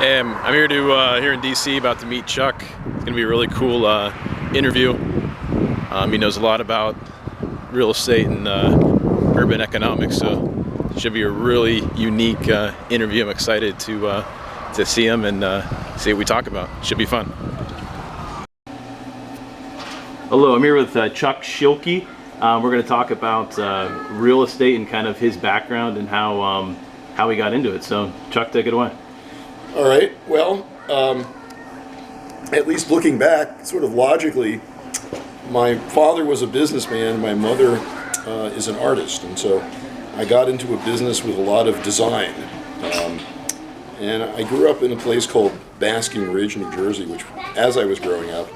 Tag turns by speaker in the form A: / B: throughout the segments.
A: I'm here here in DC about to meet Chuck. It's gonna be a really cool interview. He knows a lot about real estate and urban economics, so it should be a really unique interview. I'm excited to see him and see what we talk about. Should be fun. Hello, I'm here with Chuck Schilke. We're going to talk about real estate and kind of his background and how he got into it. So, Chuck, take it away.
B: All right. Well, at least looking back, sort of logically, my father was a businessman. My mother is an artist, and so I got into a business with a lot of design. And I grew up in a place called Basking Ridge, New Jersey, which, as I was growing up,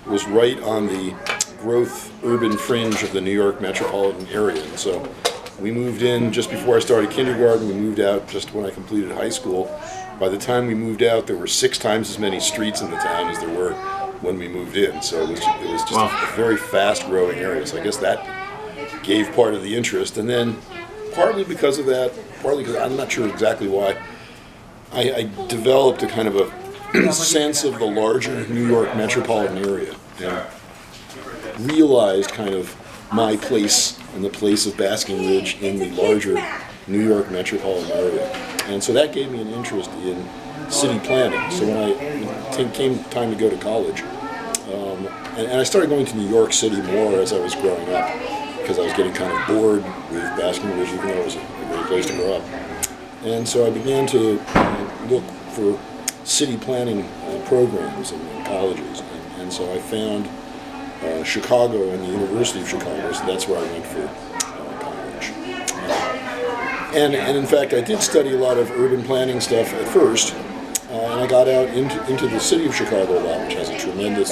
B: was right on the growth urban fringe of the New York metropolitan area. And so we moved in just before I started kindergarten. We moved out just when I completed high school. By the time we moved out, there were 6 times as many streets in the town as there were when we moved in. So it was just a very fast-growing area. So I guess that gave part of the interest. And then partly because of that, partly because I'm not sure exactly why, I developed a kind of a sense of the larger New York metropolitan area and realized kind of my place and the place of Basking Ridge in the larger New York metropolitan area. And so that gave me an interest in city planning. So when it came time to go to college, and I started going to New York City more as I was growing up because I was getting kind of bored with Basking Ridge, even though it was a great place to grow up. And so I began to look for city planning programs in colleges. And so I found Chicago and the University of Chicago, so that's where I went for college. And in fact, I did study a lot of urban planning stuff at first, and I got out into the city of Chicago a lot, which has a tremendous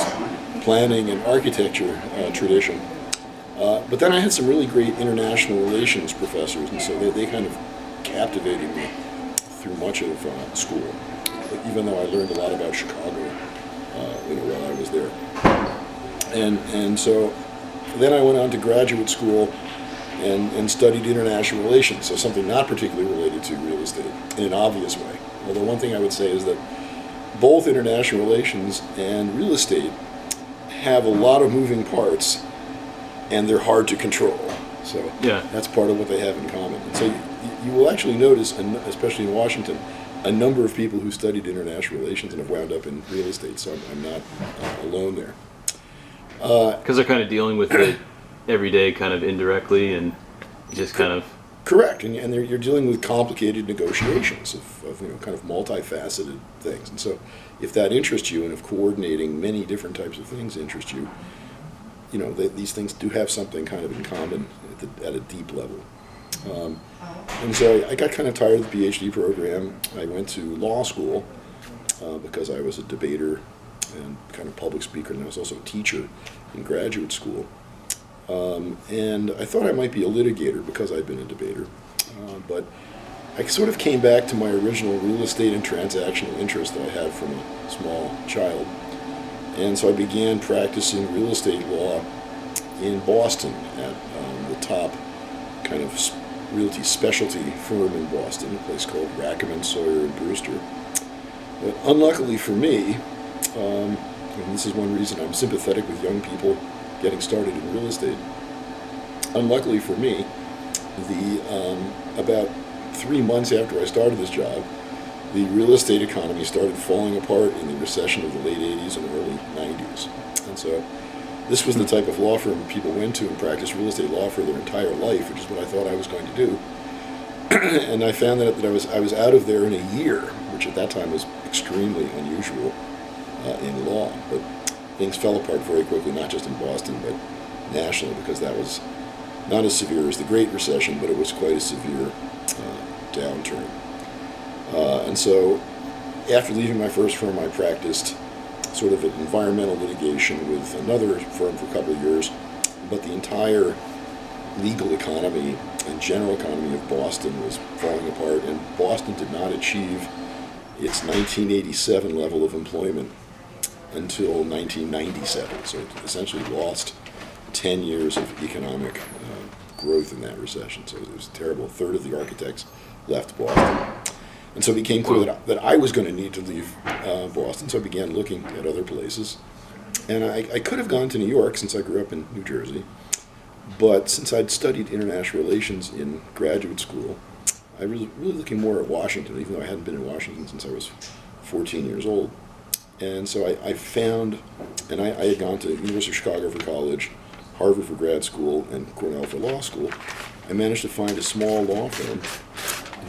B: planning and architecture tradition. But then I had some really great international relations professors, and so they kind of captivated me through much of school, even though I learned a lot about Chicago while I was there. And so then I went on to graduate school and studied international relations, so something not particularly related to real estate in an obvious way. Although one thing I would say is that both international relations and real estate have a lot of moving parts, and they're hard to control. So that's part of what they have in common. And so you will actually notice, especially in Washington, a number of people who studied international relations and have wound up in real estate, so I'm not alone there.
A: Because they're kind of dealing with it every day, kind of indirectly, and just kind of...
B: Correct, and you're dealing with complicated negotiations of kind of multifaceted things. And so if that interests you, and if coordinating many different types of things interests you, these things do have something kind of in common at a deep level. And so I got kind of tired of the PhD program. I went to law school because I was a debater and kind of public speaker, and I was also a teacher in graduate school. And I thought I might be a litigator because I'd been a debater. But I sort of came back to my original real estate and transactional interest that I had from a small child. And so I began practicing real estate law in Boston at the top kind of realty specialty firm in Boston, a place called Rackham & Sawyer and Brewster. But unluckily for me, and this is one reason I'm sympathetic with young people getting started in real estate, unluckily for me, about 3 months after I started this job, the real estate economy started falling apart in the recession of the late 80s and early 90s. And so this was the type of law firm people went to and practiced real estate law for their entire life, which is what I thought I was going to do. And I found that I was out of there in a year, which at that time was extremely unusual in law. But things fell apart very quickly, not just in Boston, but nationally, because that was not as severe as the Great Recession, but it was quite a severe downturn. And so after leaving my first firm, I practiced sort of environmental litigation with another firm for a couple of years, but the entire legal economy and general economy of Boston was falling apart, and Boston did not achieve its 1987 level of employment until 1997. So it essentially lost 10 years of economic growth in that recession. So it was terrible. A third of the architects left Boston. And so it became clear that I was going to need to leave Boston, so I began looking at other places. And I could have gone to New York since I grew up in New Jersey, but since I'd studied international relations in graduate school, I was really looking more at Washington, even though I hadn't been in Washington since I was 14 years old. And so I found, and I had gone to University of Chicago for college, Harvard for grad school, and Cornell for law school. I managed to find a small law firm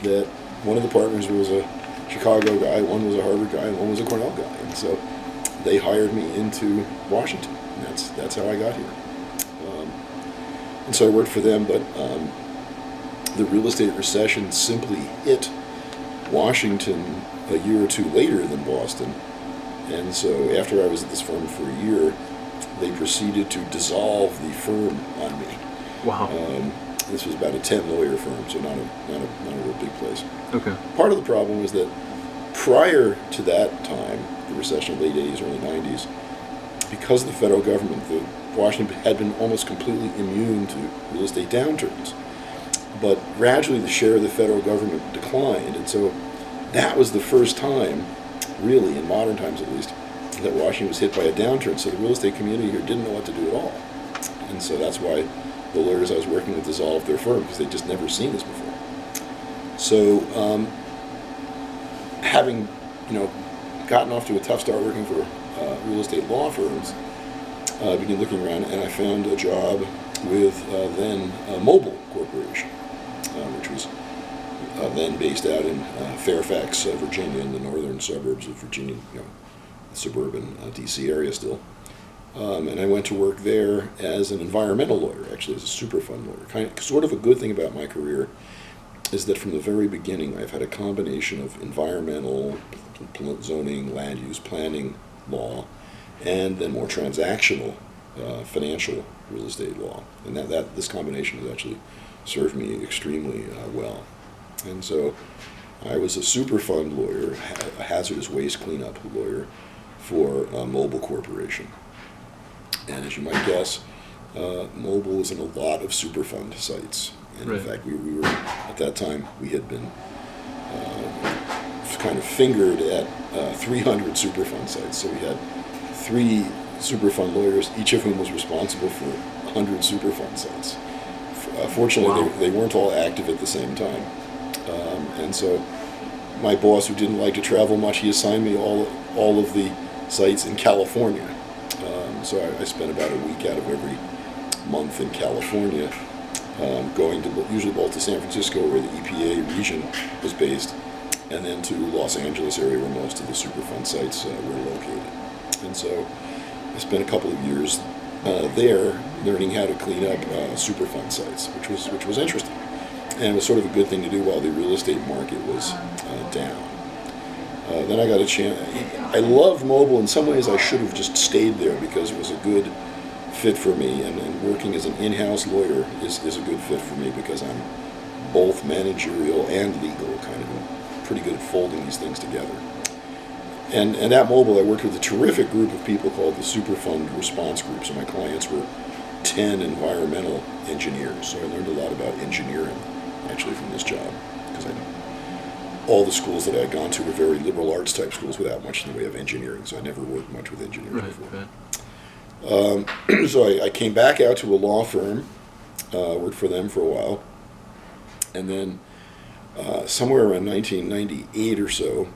B: that one of the partners was a Chicago guy, one was a Harvard guy, and one was a Cornell guy. And so they hired me into Washington, and that's how I got here. And so I worked for them, but the real estate recession simply hit Washington a year or two later than Boston. And so after I was at this firm for a year, they proceeded to dissolve the firm on me.
A: Wow.
B: This was about a 10-lawyer firm, so not a real big place.
A: Okay.
B: Part of the problem was that prior to that time, the recession, late 80s, early 90s, because of the federal government, Washington had been almost completely immune to real estate downturns. But gradually the share of the federal government declined, and so that was the first time, really, in modern times at least, that Washington was hit by a downturn. So the real estate community here didn't know what to do at all. And so that's why the lawyers I was working with dissolved their firm, because they'd just never seen this before. So having, gotten off to a tough start working for real estate law firms, I began looking around, and I found a job with then Mobile Corporation, which was then based out in Fairfax, Virginia, in the northern suburbs of Virginia, suburban D.C. area still. And I went to work there as an environmental lawyer, actually as a Superfund lawyer. Sort of a good thing about my career is that from the very beginning I've had a combination of environmental, zoning, land use, planning law, and then more transactional financial real estate law. And this combination has actually served me extremely well. And so I was a Superfund lawyer, a hazardous waste cleanup lawyer for Mobile Corporation. And as you might guess, Mobile is in a lot of Superfund sites. And in fact, we were, at that time, we had been kind of fingered at 300 Superfund sites. So we had 3 Superfund lawyers, each of whom was responsible for 100 Superfund sites. Fortunately, they weren't all active at the same time. And so my boss, who didn't like to travel much, he assigned me all of the sites in California. So I spent about a week out of every month in California, going to usually both to San Francisco, where the EPA region was based, and then to Los Angeles area, where most of the Superfund sites were located. And so I spent a couple of years there learning how to clean up Superfund sites, which was interesting, and it was sort of a good thing to do while the real estate market was down. Then I got a chance. I loved Mobile. In some ways, I should have just stayed there because it was a good fit for me, and working as an in-house lawyer is a good fit for me because I'm both managerial and legal, kind of pretty good at folding these things together. And at Mobile, I worked with a terrific group of people called the Superfund Response Group. So my clients were 10 environmental engineers. So I learned a lot about engineering, actually, from this job, because all the schools that I had gone to were very liberal arts type schools without much in the way of engineering. So I never worked much with engineering before. Right. So I came back out to a law firm, worked for them for a while, and then somewhere around 1998 or so,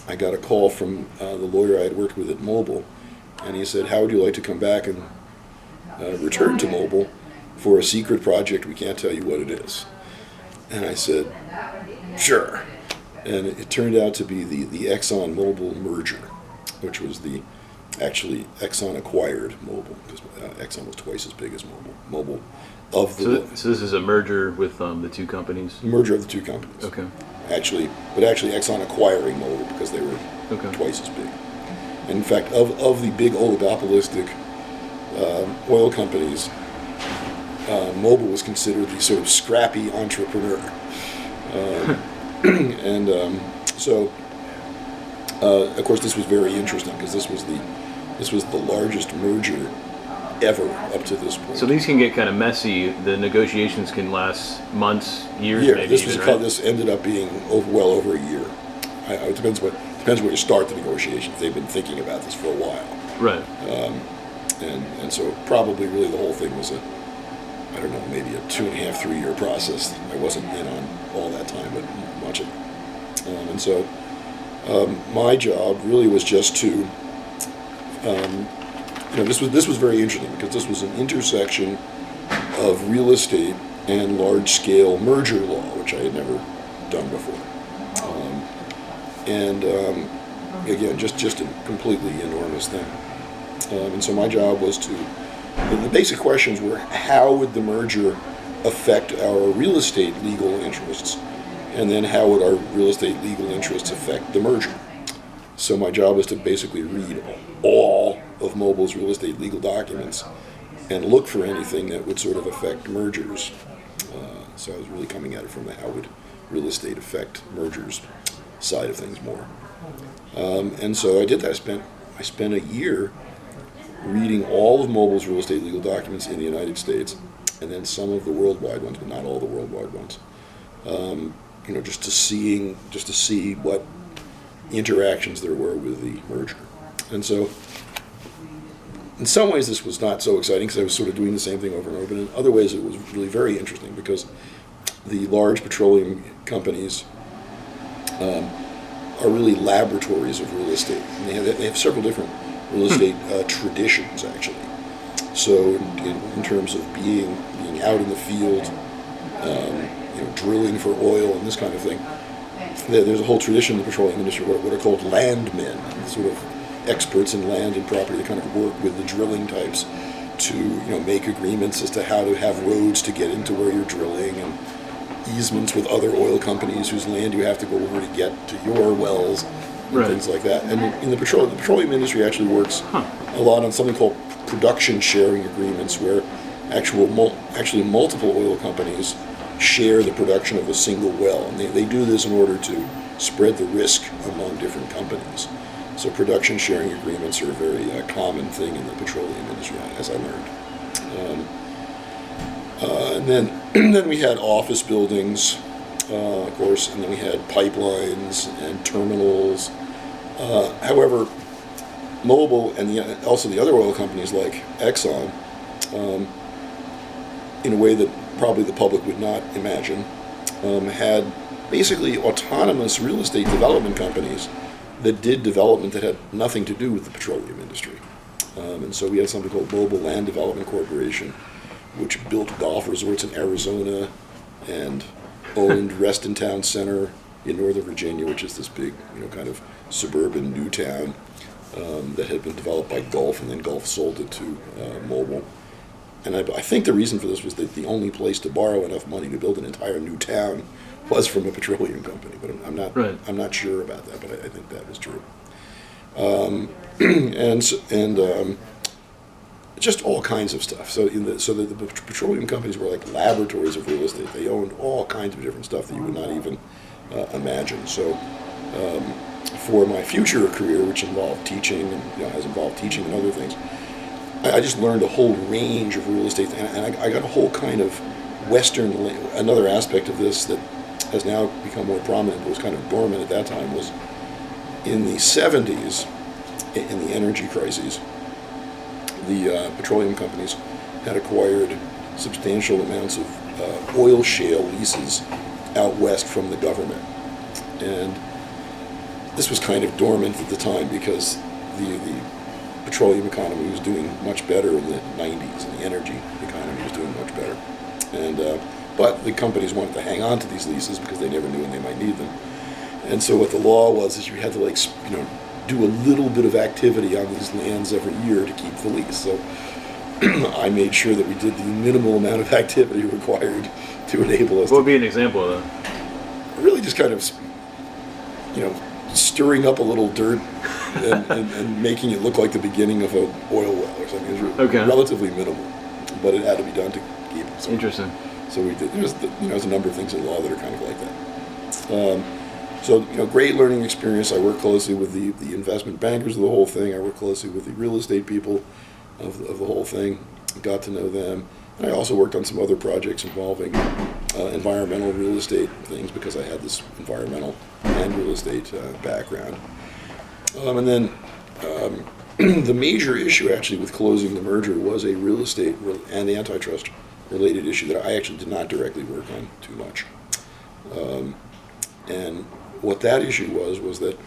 B: I got a call from the lawyer I had worked with at Mobile, and he said, "How would you like to come back and return to Mobile for a secret project? We can't tell you what it is." And I said, "Sure." And it turned out to be the Exxon-Mobil merger, which was actually Exxon acquired Mobile, because Exxon was twice as big as Mobile. So
A: this is a merger with the two companies?
B: Merger of the two companies.
A: Okay.
B: Actually Exxon acquiring Mobile because they were twice as big. And in fact, of the big oligopolistic oil companies, Mobile was considered the sort of scrappy entrepreneur. And so, of course, this was very interesting because this was the largest merger ever up to this point.
A: So these can get kind of messy. The negotiations can last months, years, maybe.
B: This ended up being well over a year. it depends where you start the negotiations. They've been thinking about this for a while.
A: Right.
B: And so probably really the whole thing was I don't know, maybe a 2.5, 3 year process. I wasn't in on all that time, but much of it. And so my job really was just to, this was very interesting because this was an intersection of real estate and large scale merger law, which I had never done before. Again, just a completely enormous thing. And so my job was the basic questions were, how would the merger affect our real estate legal interests? And then how would our real estate legal interests affect the merger? So my job was to basically read all of Mobil's real estate legal documents and look for anything that would sort of affect mergers. So I was really coming at it from the how would real estate affect mergers side of things more. And so I did that. I spent a year reading all of Mobil's real estate legal documents in the United States, and then some of the worldwide ones, but not all the worldwide ones. Just to see what interactions there were with the merger. And so, in some ways, this was not so exciting because I was sort of doing the same thing over and over. But in other ways, it was really very interesting because the large petroleum companies are really laboratories of real estate. And they have several different real estate traditions, actually. So in terms of being out in the field, drilling for oil and this kind of thing, there's a whole tradition in the petroleum industry, what are called landmen, sort of experts in land and property that kind of work with the drilling types to make agreements as to how to have roads to get into where you're drilling, and easements with other oil companies whose land you have to go over to get to your wells, and things like that. And in the petroleum industry actually works a lot on something called production sharing agreements, where actually multiple oil companies share the production of a single well, and they do this in order to spread the risk among different companies. So production sharing agreements are a very common thing in the petroleum industry, as I learned. And then we had office buildings, of course, and then we had pipelines and terminals. However, Mobil and also the other oil companies like Exxon, in a way that probably the public would not imagine, had basically autonomous real estate development companies that did development that had nothing to do with the petroleum industry. And so we had something called Mobil Land Development Corporation, which built golf resorts in Arizona and owned Reston Town Center in Northern Virginia, which is this big, kind of suburban new town that had been developed by Gulf, and then Gulf sold it to Mobil. And I think the reason for this was that the only place to borrow enough money to build an entire new town was from a petroleum company. But I'm not sure about that, but I think that was true. And just all kinds of stuff. So the petroleum companies were like laboratories of real estate. They owned all kinds of different stuff that you would not even imagine. So for my future career, which involved teaching and has involved teaching and other things, I just learned a whole range of real estate, and I got a whole kind of another aspect of this that has now become more prominent, but was kind of dormant at that time, was in the 70s, in the energy crises, the petroleum companies had acquired substantial amounts of oil shale leases out west from the government. And this was kind of dormant at the time because the petroleum economy was doing much better in the 90s, and the energy economy was doing much better. And but the companies wanted to hang on to these leases because they never knew when they might need them. And so what the law was is you had to do a little bit of activity on these lands every year to keep the lease. So I made sure that we did the minimal amount of activity required to enable us.
A: What would be an example of that?
B: Really just kind of, stirring up a little dirt and making it look like the beginning of an oil well or something. It was relatively minimal, but it had to be done to keep it. So,
A: interesting.
B: So we did. There's a number of things in law that are kind of like that. So great learning experience. I worked closely with the investment bankers of the whole thing. I worked closely with the real estate people of the whole thing. Got to know them. And I also worked on some other projects involving environmental real estate things because I had this environmental and real estate background. And then the major issue actually with closing the merger was a real estate and antitrust related issue that I actually did not directly work on too much. And what that issue was that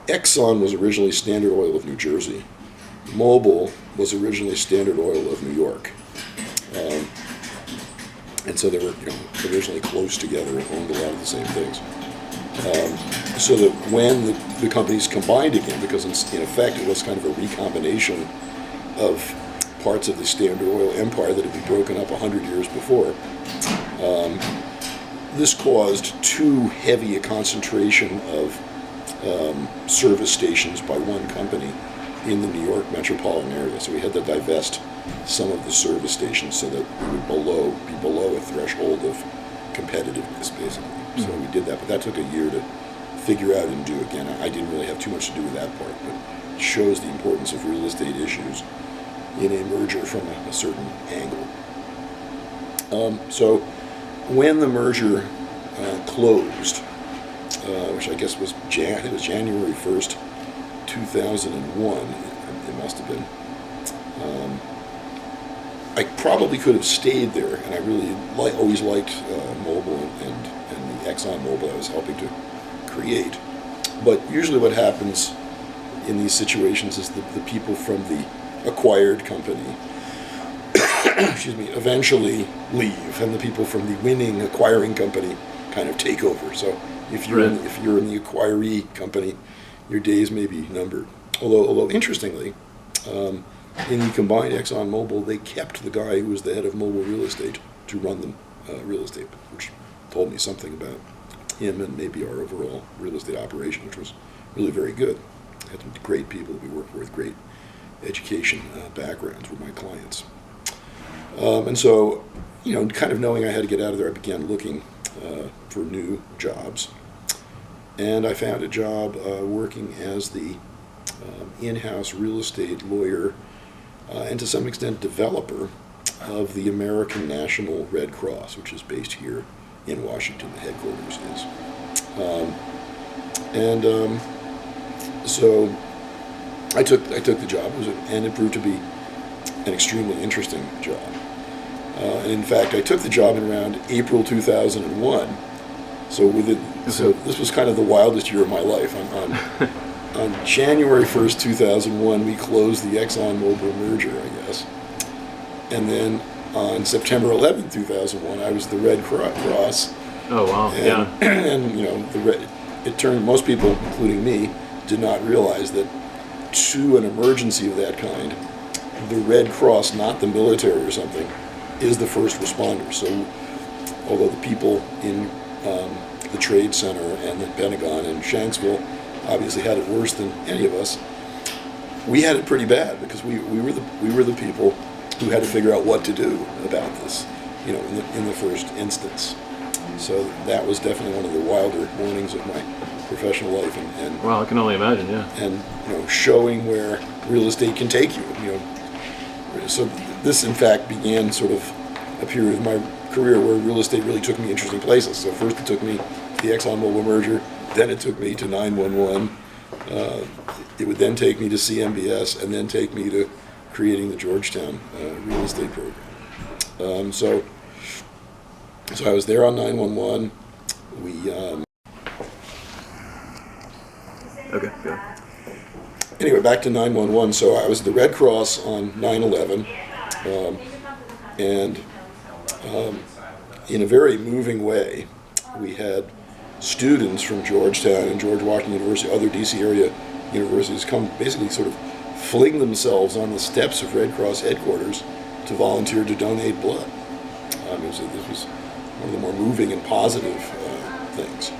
B: Exxon was originally Standard Oil of New Jersey. Mobil was originally Standard Oil of New York. And so they were originally close together and owned a lot of the same things. So that when the companies combined again, because in effect it was kind of a recombination of parts of the Standard Oil empire that had been broken up 100 years before, this caused too heavy a concentration of service stations by one company in the New York metropolitan area. So we had to divest some of the service stations so that we would be below a threshold of competitiveness, basically. So we did that, but that took a year to figure out and do. Again, I didn't really have too much to do with that part, but it shows the importance of real estate issues in a merger from a certain angle. So when the merger closed, which I guess was it was January 1st, 2001, it must have been. I probably could have stayed there, and I really always liked Mobil and the Exxon Mobil I was helping to create. But usually what happens in these situations is the people from the acquired company excuse me, eventually leave, and the people from the winning acquiring company kind of take over. So if you're in the acquiree company, your days may be numbered. Although interestingly, in the combined Exxon Mobil, they kept the guy who was the head of Mobil Real Estate to run the real estate, which told me something about him and maybe our overall real estate operation, which was really very good. I had some great people that we worked with, great education backgrounds with my clients. And so, kind of knowing I had to get out of there, I began looking for new jobs. And I found a job working as the in-house real estate lawyer and to some extent developer of the American National Red Cross, which is based here in Washington. The headquarters is. So I took the job, and it proved to be an extremely interesting job. And in fact, I took the job in around April 2001. So so this was kind of the wildest year of my life. On January 1st, 2001, we closed the ExxonMobil merger, I guess. And then on September 11th, 2001, I was the Red Cross.
C: Oh, wow.
B: And, and it turned, most people, including me, did not realize that to an emergency of that kind, the Red Cross, not the military or something, is the first responder. So although the people in the Trade Center and the Pentagon and Shanksville obviously had it worse than any of us, we had it pretty bad because we were the people who had to figure out what to do about this, in the first instance. So that was definitely one of the wilder mornings of my professional life, and
C: well, I can only imagine, yeah.
B: And showing where real estate can take you. So this in fact began sort of a period of my career where real estate really took me interesting places. So first it took me to the ExxonMobil merger, then it took me to 911. It would then take me to CMBS, and then take me to creating the Georgetown real estate program. So I was there on 911.
C: Okay, good.
B: Anyway, back to 911. So I was at the Red Cross on 9/11, and in a very moving way, we had students from Georgetown and George Washington University, other DC area universities, come basically sort of fling themselves on the steps of Red Cross headquarters to volunteer to donate blood. This was one of the more moving and positive things.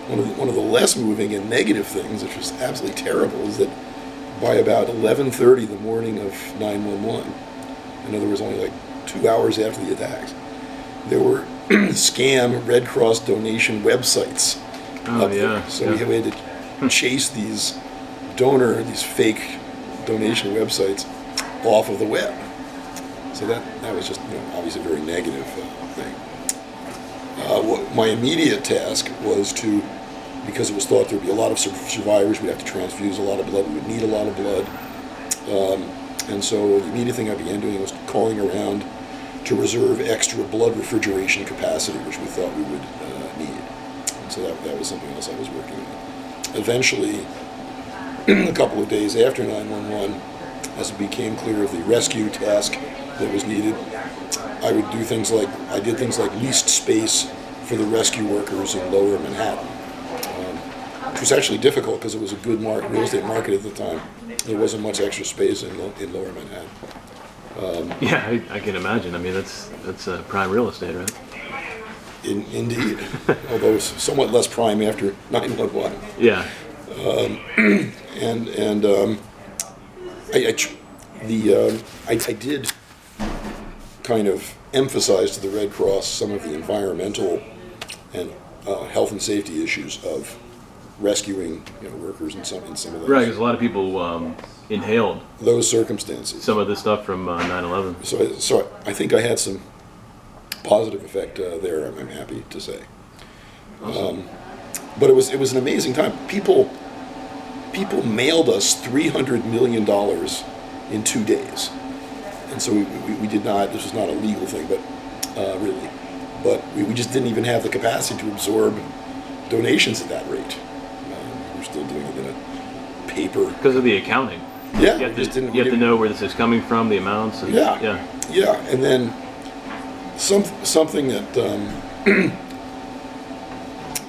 B: One of the less moving and negative things, which was absolutely terrible, is that by about 11:30 the morning of 9/11, in other words, only like 2 hours after the attacks, there were scam Red Cross donation websites up there. So we had to chase these fake donation websites off of the web. So that was just obviously a very negative thing. My immediate task was to, because it was thought there would be a lot of survivors, we'd have to transfuse a lot of blood, we would need a lot of blood. And so the immediate thing I began doing was calling around to reserve extra blood refrigeration capacity, which we thought we would need. And so that was something else I was working on. Eventually, a couple of days after 911, as it became clear of the rescue task that was needed, I did things like leased space for the rescue workers in Lower Manhattan, which was actually difficult because it was a good real estate market at the time. There wasn't much extra space in Lower Manhattan.
A: Yeah, I can imagine. I mean, that's prime real estate, right?
B: Indeed, although it's somewhat less prime after 911.
A: Yeah.
B: I did kind of emphasize to the Red Cross some of the environmental and health and safety issues of rescuing workers in some of those.
A: Right, because a lot of people inhaled
B: those circumstances.
A: Some of the stuff from 9/11.
B: So I think I had some positive effect there. I'm happy to say.
A: Awesome.
B: But it was an amazing time. People mailed us $300 million in 2 days, and so we did not. This was not a legal thing, but really, but we just didn't even have the capacity to absorb donations at that rate. We're still doing it in a paper
A: because of the accounting.
B: Yeah,
A: you have to know where this is coming from, the amounts. And,
B: yeah, and then something that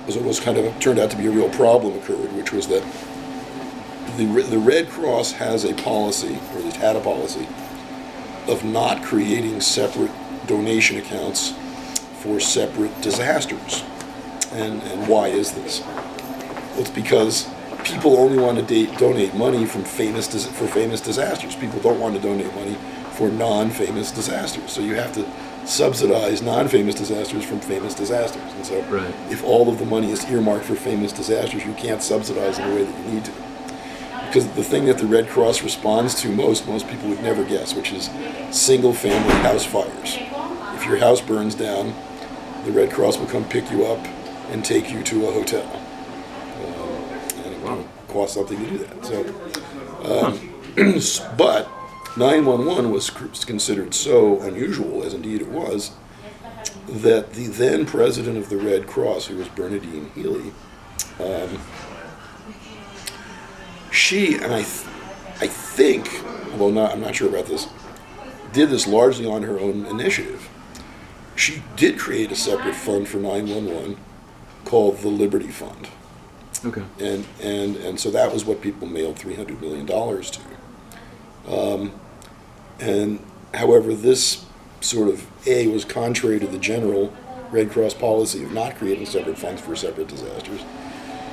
B: was kind of turned out to be a real problem occurred, which was that the Red Cross has a policy, or at least had a policy, of not creating separate donation accounts for separate disasters. And why is this? Well, it's because people only want to donate money for famous disasters. People don't want to donate money for non-famous disasters. So you have to subsidize non-famous disasters from famous disasters. And so if all of the money is earmarked for famous disasters, you can't subsidize in the way that you need to. Because the thing that the Red Cross responds to most people would never guess, which is single-family house fires. If your house burns down, the Red Cross will come pick you up and take you to a hotel. And it will cost something to do that. So, but 911 was considered so unusual, as indeed it was, that the then president of the Red Cross, who was Bernadine Healy, she, and I think, although I'm not sure about this, did this largely on her own initiative. She did create a separate fund for 911 called the Liberty Fund.
A: Okay.
B: And so that was what people mailed $300 million to. And however, this sort of was contrary to the general Red Cross policy of not creating separate funds for separate disasters.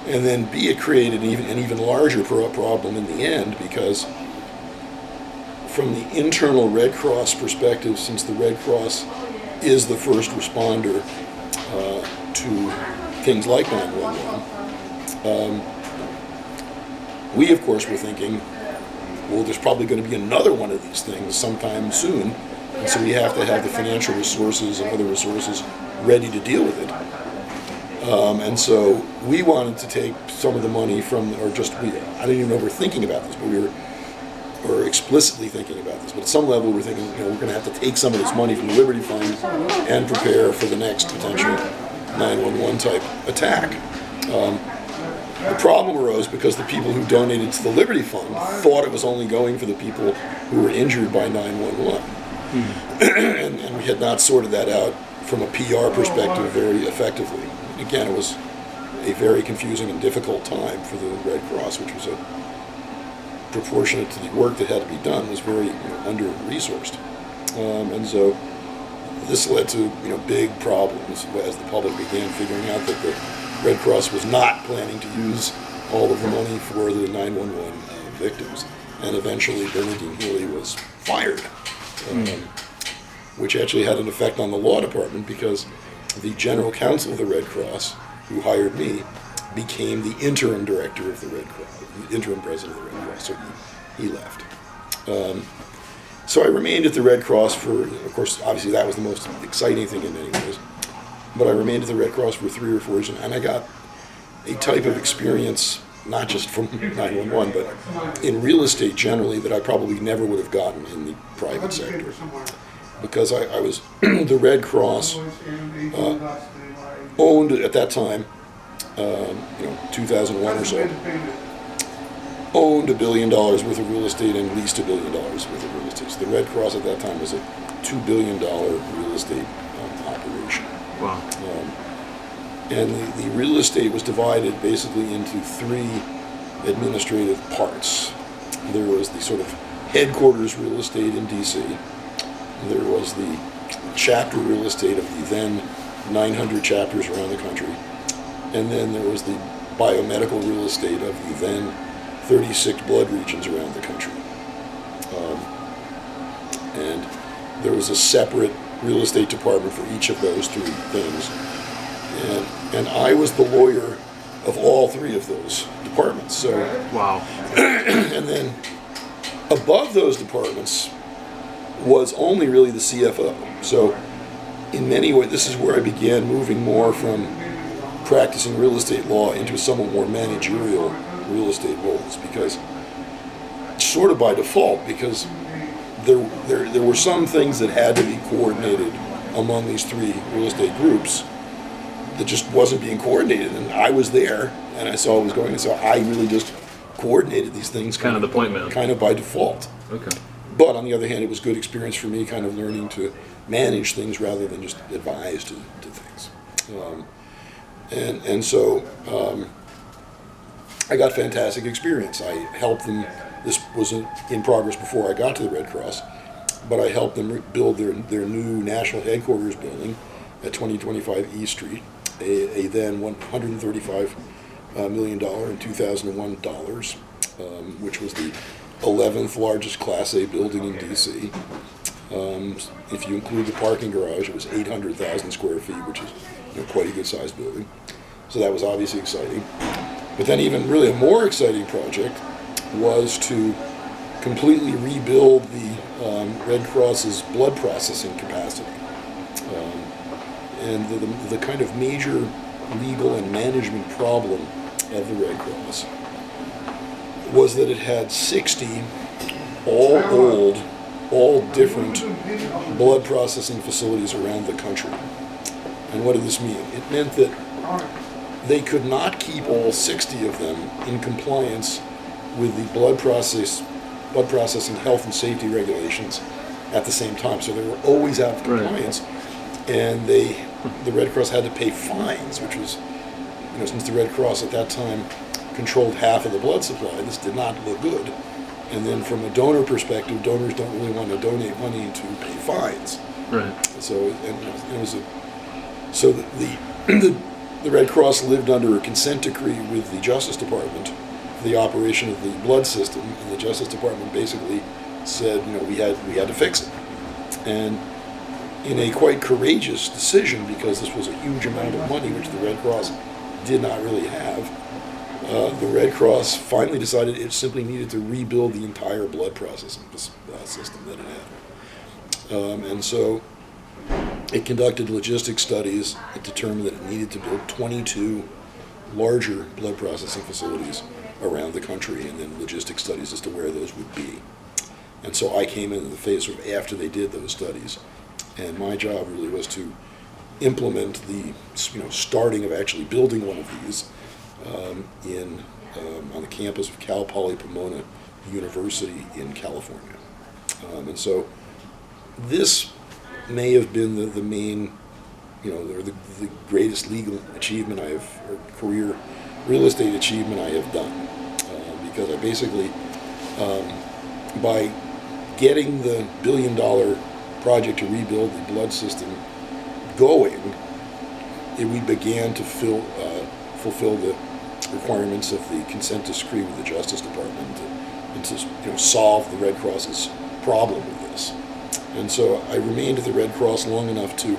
B: And then B, it created an even larger problem in the end, because from the internal Red Cross perspective, since the Red Cross is the first responder to things like 911, we of course were thinking, well, there's probably going to be another one of these things sometime soon, and so we have to have the financial resources and other resources ready to deal with it. And so we wanted to take some of the money from, I don't even know if we're thinking about this, but we were explicitly thinking about this. But at some level, we're thinking, we're going to have to take some of this money from the Liberty Fund and prepare for the next potential 911 type attack. The problem arose because the people who donated to the Liberty Fund thought it was only going for the people who were injured by 911. And we had not sorted that out from a PR perspective very effectively. Again, it was a very confusing and difficult time for the Red Cross, which was proportionate to the work that had to be done, was very under-resourced. And so this led to big problems as the public began figuring out that the Red Cross was not planning to use all of the money for the 911 victims. And eventually Bernadine Healy was fired, which actually had an effect on the law department, because the general counsel of the Red Cross, who hired me, became the interim director of the Red Cross, the interim president of the Red Cross, so he left. So I remained at the Red Cross for, of course, obviously that was the most exciting thing in many ways. But I remained at the Red Cross for 3 or 4 years, and I got a type of experience, not just from 911, but in real estate generally, that I probably never would have gotten in the private sector. Because I was, the Red Cross owned at that time, 2001 or so, owned $1 billion worth of real estate and leased $1 billion worth of real estate. So the Red Cross at that time was a $2 billion real estate operation.
C: Wow.
B: And the real estate was divided basically into 3 administrative parts. There was the sort of headquarters real estate in D.C. There was the chapter real estate of the then 900 chapters around the country. And then there was the biomedical real estate of the then 36 blood regions around the country. And there was a separate real estate department for each of those 3 things. And I was the lawyer of all 3 of those departments. So,
C: wow.
B: And then above those departments was only really the CFO. So in many ways, this is where I began moving more from practicing real estate law into somewhat more managerial real estate roles, because sort of by default, because there were some things that had to be coordinated among these 3 real estate groups that just wasn't being coordinated, and I was there and I saw what was going on, so I really just coordinated these things
C: kind of the point man,
B: kind of by default.
C: Okay.
B: But on the other hand, it was good experience for me, kind of learning to manage things rather than just advise to things. And so I got fantastic experience. I helped them. This was in progress before I got to the Red Cross, but I helped them build their new national headquarters building at 2025 East Street, a then $135 million in 2001 dollars, which was the 11th largest Class A building in D.C. If you include the parking garage, it was 800,000 square feet, which is quite a good-sized building. So that was obviously exciting. But then even really a more exciting project was to completely rebuild the Red Cross's blood processing capacity. And the kind of major legal and management problem of the Red Cross was that it had 60 all old, all different blood processing facilities around the country. And what did this mean? It meant that they could not keep all 60 of them in compliance with the blood processing health and safety regulations at the same time. So they were always out of compliance, and the Red Cross had to pay fines, which was, since the Red Cross at that time controlled half of the blood supply, this did not look good. And then from a donor perspective, donors don't really want to donate money to pay fines.
C: Right.
B: So the Red Cross lived under a consent decree with the Justice Department for the operation of the blood system, and the Justice Department basically said, we had to fix it. And in a quite courageous decision, because this was a huge amount of money which the Red Cross did not really have, the Red Cross finally decided it simply needed to rebuild the entire blood processing system that it had. And so it conducted logistic studies. It determined that it needed to build 22 larger blood processing facilities around the country, and then logistic studies as to where those would be. And so I came into the phase sort of after they did those studies, and my job really was to implement the starting of actually building one of these on the campus of Cal Poly Pomona University in California. And so this may have been the main, or the greatest legal achievement or career real estate achievement I have done, because I basically, by getting the $1 billion project to rebuild the blood system going, we began to fulfill the requirements of the consent decree with the Justice Department and to solve the Red Cross's problem with this. And so I remained at the Red Cross long enough to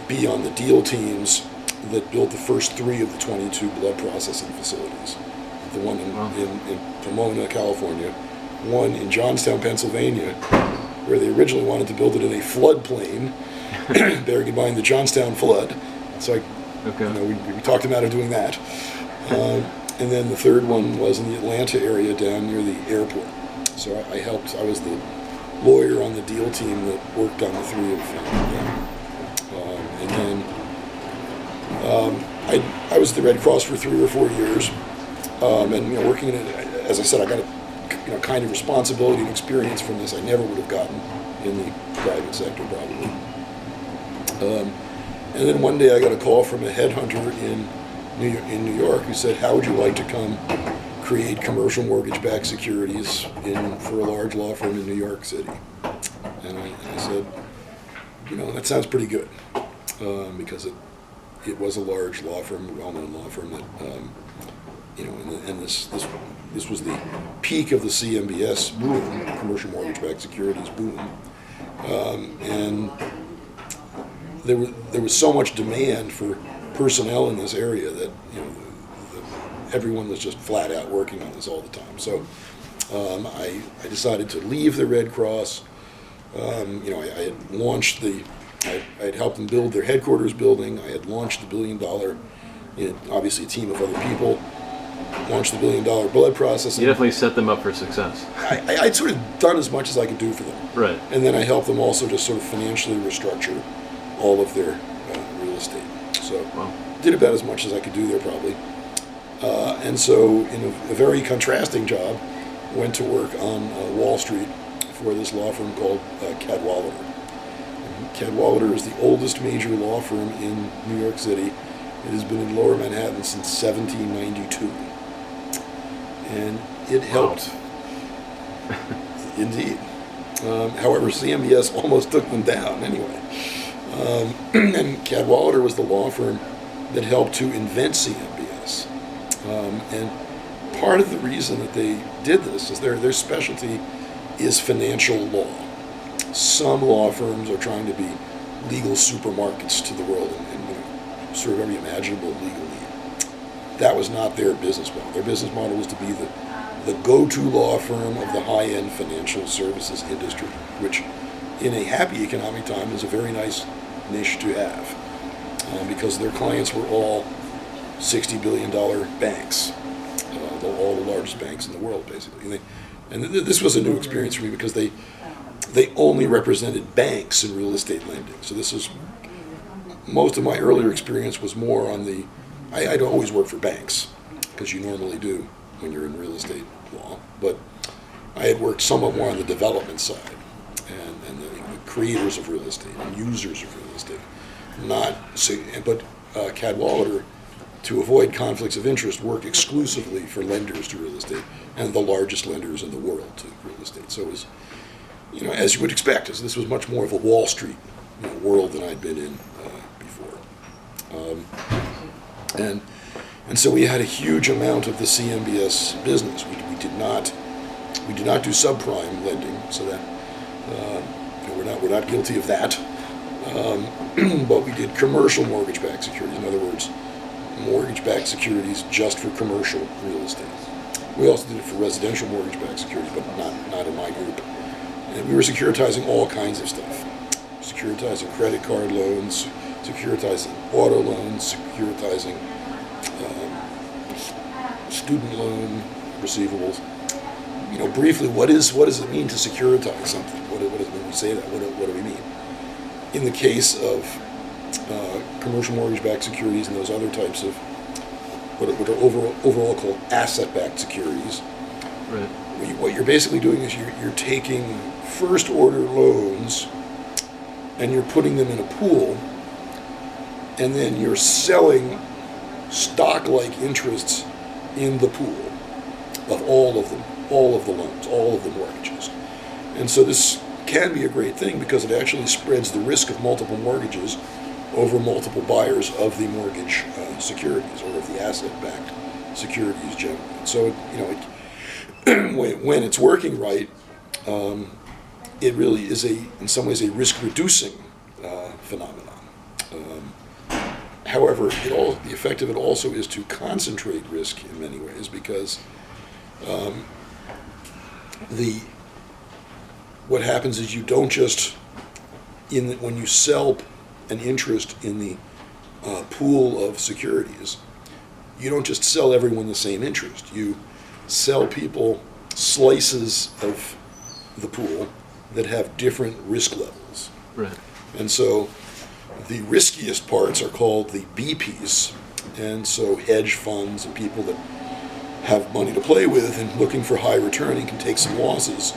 B: be on the deal teams that built the first 3 of the 22 blood processing facilities. The one in Pomona, California, one in Johnstown, Pennsylvania, where they originally wanted to build it in a floodplain, buried behind the Johnstown flood. So we talked them out of doing that. And then the third one was in the Atlanta area down near the airport. So I was the lawyer on the deal team that worked on the three of them. And then I was at the Red Cross for 3 or 4 years. And working in it, as I said, I got a kind of responsibility and experience from this I never would have gotten in the private sector probably. And then one day I got a call from a headhunter in New York who said, "How would you like to come create commercial mortgage-backed securities for a large law firm in New York City?" And I said, that sounds pretty good, because it was a large law firm, a well-known law firm that, and this was the peak of the CMBS boom, commercial mortgage-backed securities boom, and there was so much demand for personnel in this area that everyone was just flat out working on this all the time. So I decided to leave the Red Cross. I had launched I had helped them build their headquarters building. I had launched the $1 billion, obviously a team of other people, launched the $1 billion blood processing.
A: You definitely set them up for success.
B: I'd sort of done as much as I could do for them.
A: Right.
B: And then I helped them also just sort of financially restructure all of their real estate. So did about as much as I could do there probably. And so in a very contrasting job, went to work on Wall Street for this law firm called Cadwalader. Cadwalader is the oldest major law firm in New York City. It has been in Lower Manhattan since 1792. And it helped, indeed. However, CMBS almost took them down anyway. And Cadwalader was the law firm that helped to invent CMBS. And part of the reason that they did this is their specialty is financial law. Some law firms are trying to be legal supermarkets to the world and serve every imaginable legal need. That was not their business model. Their business model was to be the go-to law firm of the high-end financial services industry, which in a happy economic time is a very nice niche to have, because their clients were all $60 billion banks, all the largest banks in the world, basically. And this was a new experience for me because they only represented banks in real estate lending. So most of my earlier experience was more on I'd always worked for banks, because you normally do when you're in real estate law, but I had worked somewhat more on the development side and the creators of real estate and users of real estate. But Cadwalader, to avoid conflicts of interest, worked exclusively for lenders to real estate and the largest lenders in the world to real estate. So it was, as you would expect, this was much more of a Wall Street world than I'd been in before. And so we had a huge amount of the CMBS business. We did not do subprime lending, so that we're not guilty of that. But we did commercial mortgage-backed securities. In other words, mortgage-backed securities just for commercial real estate. We also did it for residential mortgage-backed securities, but not in my group. And we were securitizing all kinds of stuff. Securitizing credit card loans, securitizing auto loans, securitizing student loan receivables. Briefly, what does it mean to securitize something? What does it mean when we say that? What do we mean? In the case of commercial mortgage-backed securities and those other types of what are overall called asset-backed securities,
A: right.
B: What you're basically doing is you're taking first-order loans and you're putting them in a pool, and then you're selling stock-like interests in the pool of all of them, all of the loans, all of the mortgages. And so this can be a great thing because it actually spreads the risk of multiple mortgages over multiple buyers of the mortgage securities or of the asset-backed securities generally. So, when it's working right, it really is in some ways a risk-reducing phenomenon. However, the effect of it also is to concentrate risk in many ways because what happens is you don't just, when you sell an interest in the pool of securities, you don't just sell everyone the same interest. You sell people slices of the pool that have different risk levels.
A: Right.
B: And so the riskiest parts are called the B piece. And so hedge funds and people that have money to play with and looking for high return and can take some losses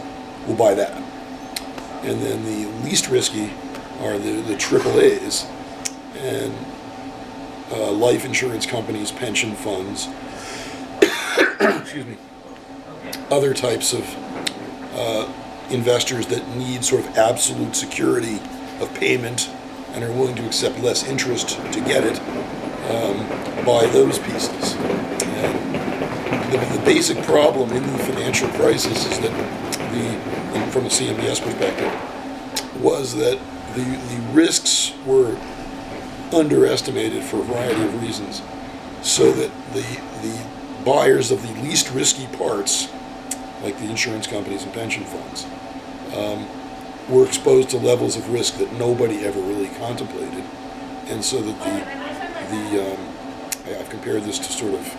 B: will buy that. And then the least risky are the triple A's and life insurance companies, pension funds, excuse me, other types of investors that need sort of absolute security of payment and are willing to accept less interest to get it, buy those pieces. And the basic problem in the financial crisis is that, from a CMBS perspective, was that the risks were underestimated for a variety of reasons, so that the buyers of the least risky parts, like the insurance companies and pension funds, were exposed to levels of risk that nobody ever really contemplated. And so that I've compared this to sort of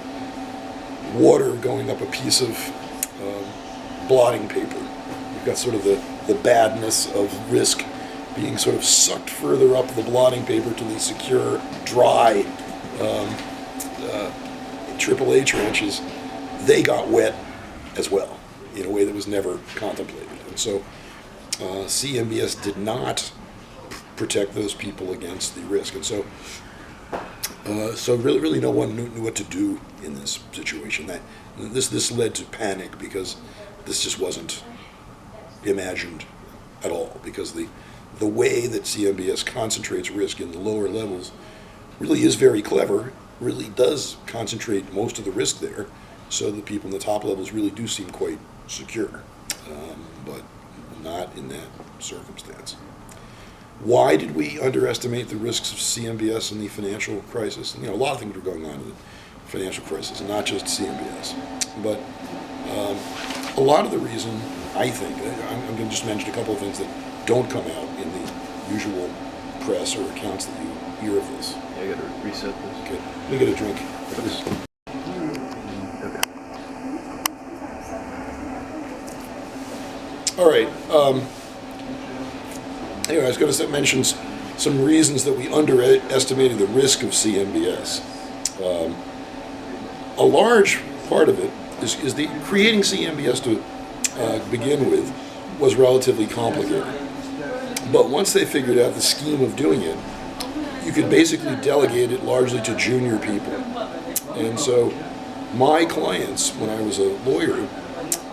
B: water going up a piece of blotting paper. You've got sort of the badness of risk being sort of sucked further up the blotting paper to the secure, dry AAA trenches. They got wet as well in a way that was never contemplated. And so CMBS did not protect those people against the risk. And so really no one knew what to do in this situation. This led to panic because this just wasn't imagined at all, because the way that CMBS concentrates risk in the lower levels really is very clever, really does concentrate most of the risk there, so the people in the top levels really do seem quite secure, but not in that circumstance. Why did we underestimate the risks of CMBS in the financial crisis? And, a lot of things were going on in the financial crisis, not just CMBS. But a lot of the reason, I think, I'm going to just mention a couple of things that don't come out in the usual press or accounts that you hear of this.
A: Yeah, I gotta reset this.
B: Okay, let me get a drink. All right. Anyway, I was going to mention some reasons that we underestimated the risk of CMBS. A large part of it is the creating CMBS to begin with was relatively complicated. But once they figured out the scheme of doing it, you could basically delegate it largely to junior people. And so my clients, when I was a lawyer,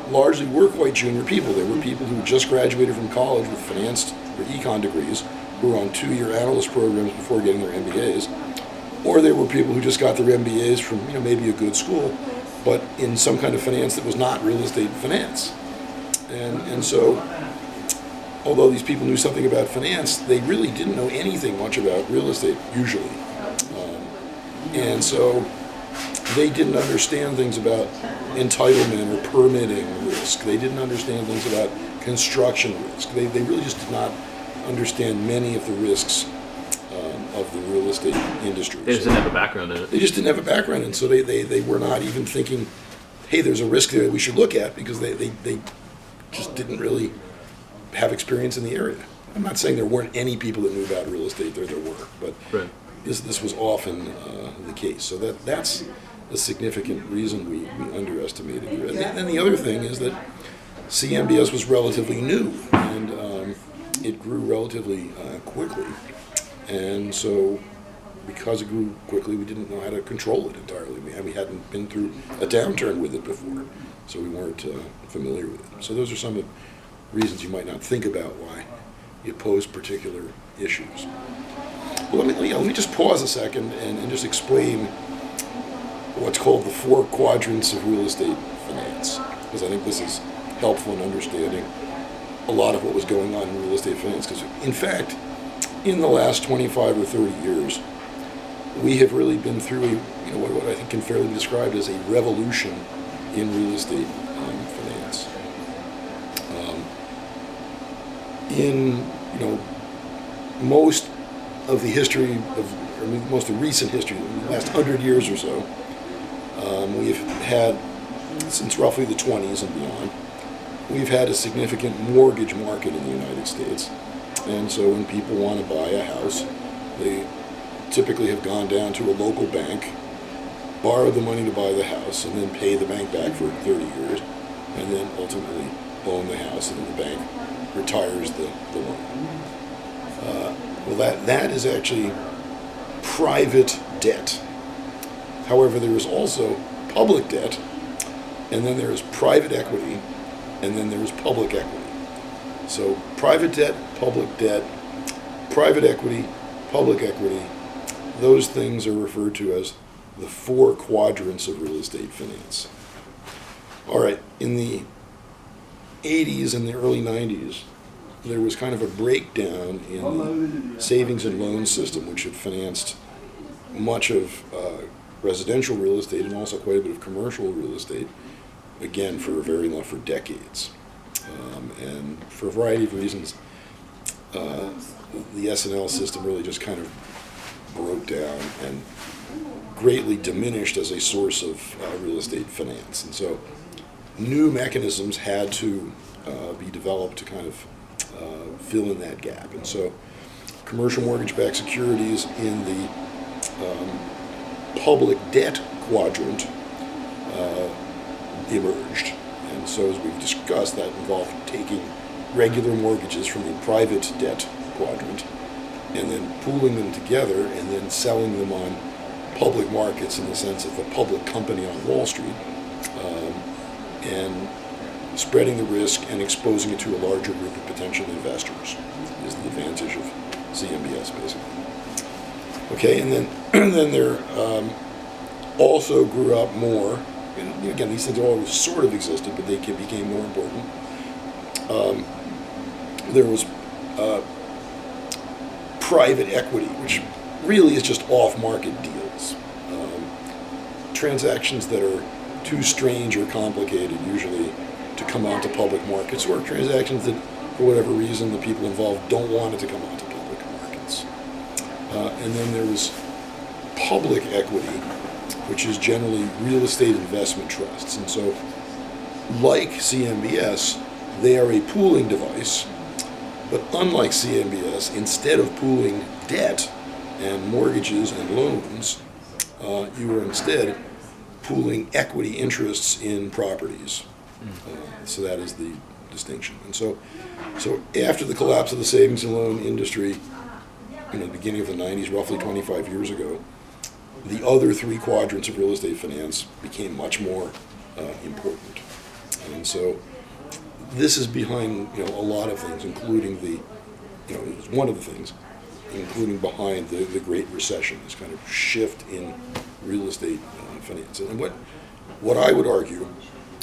B: largely were quite junior people. They were people who just graduated from college with finance or econ degrees, who were on 2-year analyst programs before getting their MBAs, or they were people who just got their MBAs from maybe a good school, but in some kind of finance that was not real estate finance. And so, although these people knew something about finance, they really didn't know anything much about real estate, usually. And so they didn't understand things about entitlement or permitting risk. They didn't understand things about construction risk. They really just did not understand many of the risks of the real estate industry.
A: They just didn't have a background in it.
B: They just didn't have a background, and so they were not even thinking, hey, there's a risk there we should look at, because they just didn't really have experience in the area. I'm not saying there weren't any people that knew about real estate. There were, but
A: right.
B: This was often the case. So that's a significant reason we underestimated it. And then the other thing is that CMBS was relatively new, and it grew relatively quickly. And so because it grew quickly, we didn't know how to control it entirely. We hadn't been through a downturn with it before, so we weren't familiar with it. So those are some of the reasons you might not think about why you pose particular issues. Well, let me just pause a second and just explain what's called the 4 quadrants of real estate finance, because I think this is helpful in understanding a lot of what was going on in real estate finance. Because in fact, in the last 25 or 30 years, we have really been through what I think can fairly be described as a revolution in real estate finance. in most of the history of, most of recent history, in the last 100 years or so, we've had, since roughly the 20s and beyond, we've had a significant mortgage market in the United States. And so when people want to buy a house, they typically have gone down to a local bank, borrowed the money to buy the house, and then pay the bank back for 30 years, and then ultimately own the house, and then the bank retires the loan. Well, that is actually private debt. However, there is also public debt, and then there is private equity, and then there is public equity. So private debt, private equity, public equity, those things are referred to as the four quadrants of real estate finance. All right, in the 80s and the early 90s, there was kind of a breakdown in the savings and loan system, which had financed much of residential real estate and also quite a bit of commercial real estate, again, for decades. And for a variety of reasons, the S&L system really just kind of broke down and greatly diminished as a source of real estate finance. And so new mechanisms had to be developed to kind of fill in that gap. And so commercial mortgage-backed securities in the public debt quadrant emerged. And so as we've discussed, that involved taking regular mortgages from the private debt quadrant and then pooling them together and then selling them on public markets in the sense of a public company on Wall Street, and spreading the risk and exposing it to a larger group of potential investors is the advantage of CMBS, basically. Okay, and then there also grew up more, and again, these things always sort of existed, but they became more important. There was private equity, which really is just off-market deals. Transactions that are too strange or complicated, usually, to come onto public markets, or transactions that, for whatever reason, the people involved don't want it to come onto public markets. And then there was public equity, which is generally real estate investment trusts. And so, like CMBS, they are a pooling device, but unlike CMBS, instead of pooling debt and mortgages and loans, you are instead pooling equity interests in properties. So that is the distinction. And so after the collapse of the savings and loan industry, the beginning of the 90s, roughly 25 years ago, the other three quadrants of real estate finance became much more important. And so this is behind a lot of things, including it's one of the things, including behind the Great Recession, this kind of shift in real estate finance. And what I would argue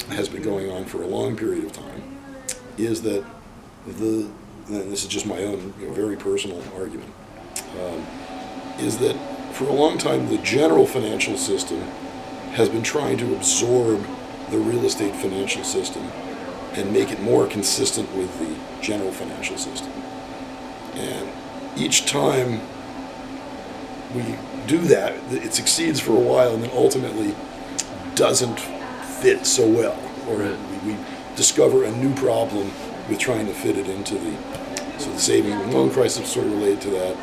B: has been going on for a long period of time is that and this is just my own very personal argument, is that for a long time the general financial system has been trying to absorb the real estate financial system and make it more consistent with the general financial system. And each time we do that, it succeeds for a while and then ultimately doesn't fit so well, or we discover a new problem with trying to fit it into so the savings and loan crisis is sort of related to that.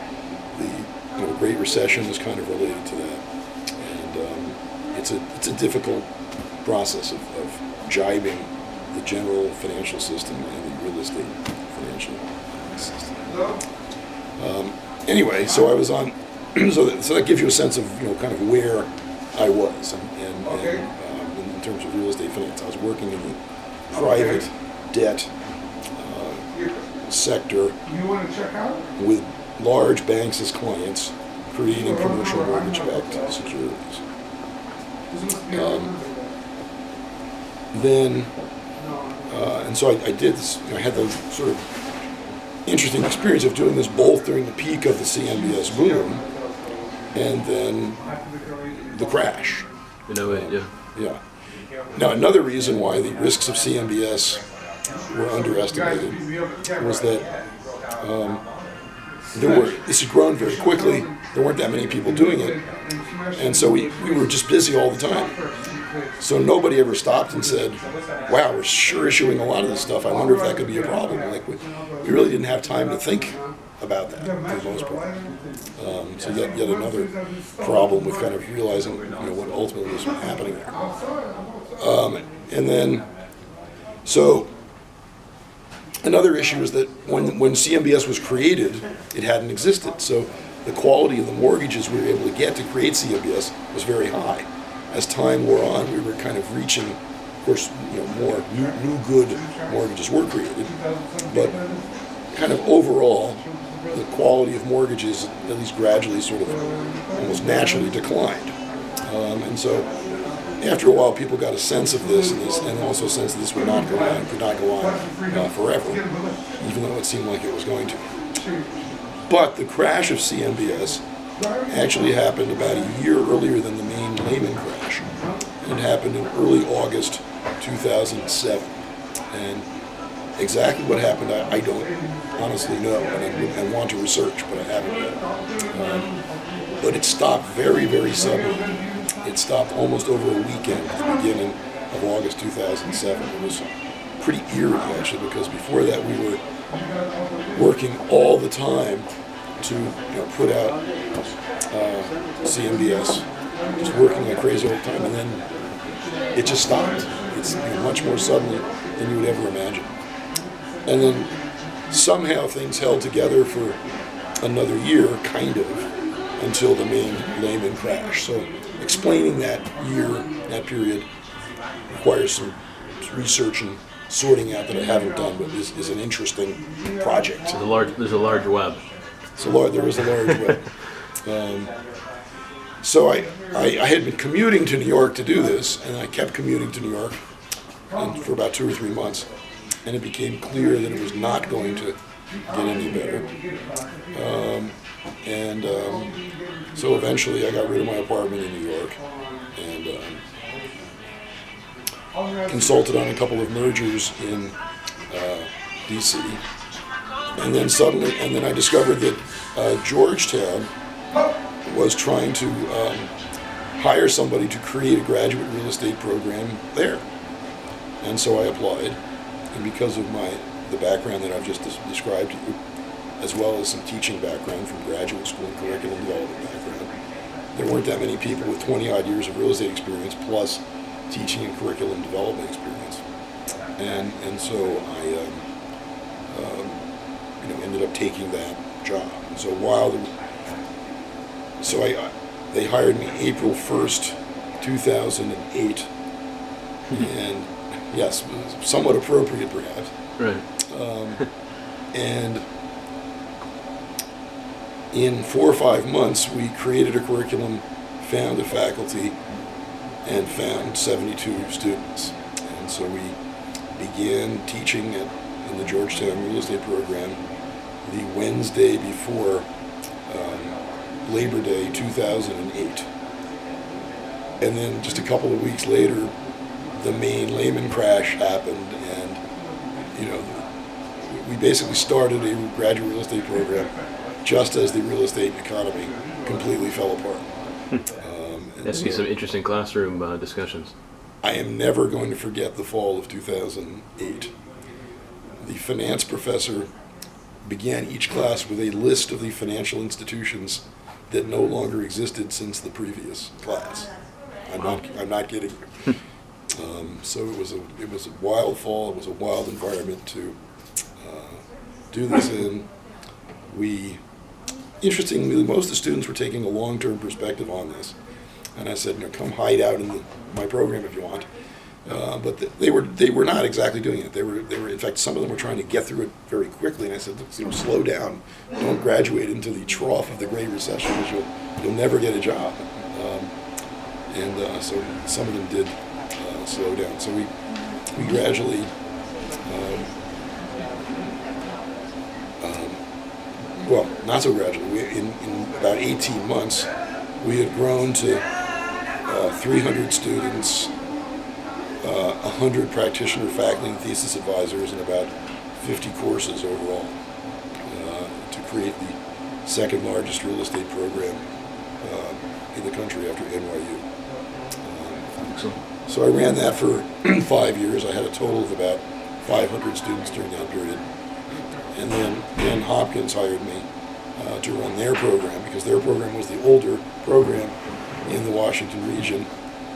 B: The Great Recession is kind of related to that, and it's a difficult process of jibing the general financial system and the real estate financial system. Anyway, so I was on. So that gives you a sense of kind of where I was, and in terms of real estate finance, I was working in the private debt sector with large banks as clients, creating commercial mortgage-backed securities. And so I did this. I had the sort of interesting experience of doing this both during the peak of the CMBS boom and then the crash. Yeah. Now, another reason why the risks of CMBS were underestimated was that This had grown very quickly. There weren't that many people doing it, and so we were just busy all the time. So nobody ever stopped and said, "Wow, we're sure issuing a lot of this stuff. I wonder if that could be a problem." Like we really didn't have time to think about that for the most part. So yet another problem with kind of realizing what ultimately was happening there. And then, so another issue is that when CMBS was created, it hadn't existed. So the quality of the mortgages we were able to get to create CMBS was very high. As time wore on, we were kind of reaching, of course, more new good mortgages were created, but kind of overall, the quality of mortgages, at least gradually, sort of almost naturally declined. And so after a while, people got a sense of this, and also a sense that this could not go on forever, even though it seemed like it was going to. But the crash of CMBS actually happened about a year earlier than the main Lehman crash. It happened in early August 2007. And exactly what happened, I don't honestly know, and want to research, but I haven't yet. But it stopped very, very suddenly. It stopped almost over a weekend at the beginning of August 2007. It was pretty eerie, actually, because before that we were working all the time to put out CMBS, just working like crazy all the time, and then it just stopped. It's much more suddenly than you would ever imagine. And then somehow things held together for another year, kind of, until the main Lehman crash. So explaining that year, that period, requires some research and sorting out that I haven't done, but is an interesting project.
A: There's a large web.
B: There is a large web. So I had been commuting to New York to do this, and I kept commuting to New York for about 2 or 3 months, and it became clear that it was not going to get any better. So eventually I got rid of my apartment in New York and consulted on a couple of mergers in DC. And then I discovered that Georgetown was trying to hire somebody to create a graduate real estate program there. And so I applied, and because of the background that I've just described to you, as well as some teaching background from graduate school and curriculum development background, there weren't that many people with 20-odd years of real estate experience plus teaching and curriculum development experience. And so I ended up taking that job. And so they hired me April 1st, 2008, and yes, somewhat appropriate perhaps.
A: Right.
B: And in 4 or 5 months, we created a curriculum, found a faculty, and found 72 students. And so we began teaching in the Georgetown Real Estate Program the Wednesday before Labor Day 2008. And then just a couple of weeks later, the main Lehman crash happened, and we basically started a graduate real estate program just as the real estate economy completely fell apart.
A: That's some interesting classroom discussions.
B: I am never going to forget the fall of 2008. The finance professor began each class with a list of the financial institutions that no longer existed since the previous class. I'm not kidding you. So it was a wild fall. It was a wild environment to do this in. Interestingly, most of the students were taking a long-term perspective on this, and I said, come hide out in my program if you want. But they were not exactly doing it. They were in fact, some of them were trying to get through it very quickly, and I said, slow down. Don't graduate into the trough of the Great Recession, because you'll never get a job. So some of them did slow down. So we gradually well, not so gradually. In about 18 months, we had grown to 300 students, 100 practitioner faculty and thesis advisors, and about 50 courses overall. create the second largest real estate program in the country after NYU.
C: Excellent.
B: So I ran that for 5 years. I had a total of about 500 students during that period. And then Hopkins hired me to run their program, because their program was the older program in the Washington region,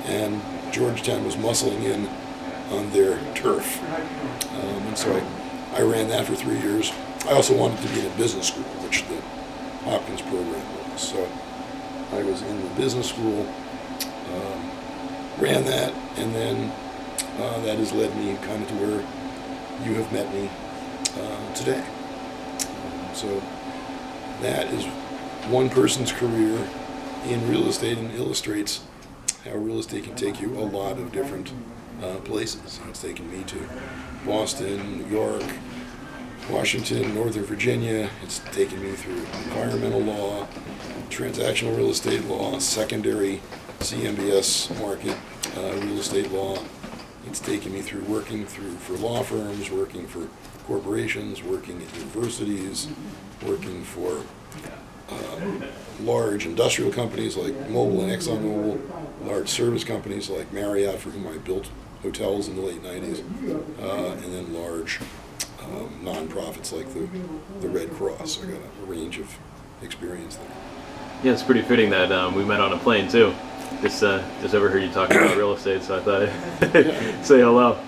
B: and Georgetown was muscling in on their turf. And so I ran that for 3 years. I also wanted to be in a business school, which the Hopkins program was. So I was in the business school, ran that, and then that has led me kind of to where you have met me today. So that is one person's career in real estate, and illustrates how real estate can take you a lot of different places. It's taken me to Boston, New York, Washington, Northern Virginia. It's taken me through environmental law, transactional real estate law, secondary CMBS market real estate law. It's taken me through working for law firms, working for corporations, working at universities, working for large industrial companies like Mobil and ExxonMobil, large service companies like Marriott, for whom I built hotels in the late 90s, and then large nonprofits like the Red Cross. I got a range of experience there.
C: Yeah, it's pretty fitting that we met on a plane too. Just overheard you talking about real estate, so I thought I'd say hello.